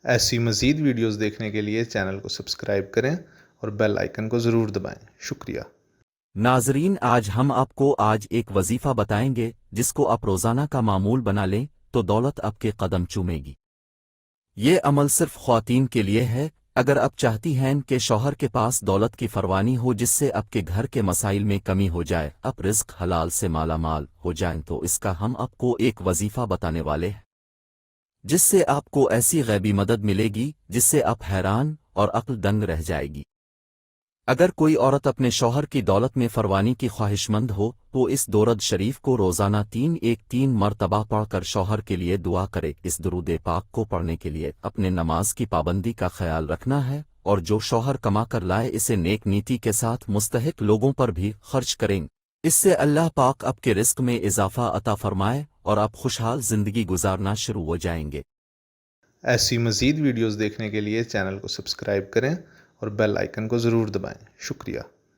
ایسی مزید ویڈیوز دیکھنے کے لیے چینل کو سبسکرائب کریں اور بیل آئیکن کو ضرور دبائیں۔ شکریہ۔ ناظرین، ہم آپ کو ایک وظیفہ بتائیں گے جس کو آپ روزانہ کا معمول بنا لیں تو دولت آپ کے قدم چومے گی۔ یہ عمل صرف خواتین کے لیے ہے۔ اگر آپ چاہتی ہیں کہ شوہر کے پاس دولت کی فراوانی ہو جس سے آپ کے گھر کے مسائل میں کمی ہو جائے، آپ رزق حلال سے مالا مال ہو جائیں، تو اس کا ہم آپ کو ایک وظیفہ بتانے والے ہیں جس سے آپ کو ایسی غیبی مدد ملے گی جس سے آپ حیران اور عقل دنگ رہ جائے گی۔ اگر کوئی عورت اپنے شوہر کی دولت میں فراوانی کی خواہش مند ہو تو اس درود شریف کو روزانہ 3 مرتبہ پڑھ کر شوہر کے لیے دعا کرے۔ اس درود پاک کو پڑھنے کے لیے اپنے نماز کی پابندی کا خیال رکھنا ہے، اور جو شوہر کما کر لائے اسے نیک نیتی کے ساتھ مستحق لوگوں پر بھی خرچ کریں۔ اس سے اللہ پاک آپ کے رزق میں اضافہ عطا فرمائے اور آپ خوشحال زندگی گزارنا شروع ہو جائیں گے۔ ایسی مزید ویڈیوز دیکھنے کے لیے چینل کو سبسکرائب کریں اور بیل آئیکن کو ضرور دبائیں۔ شکریہ۔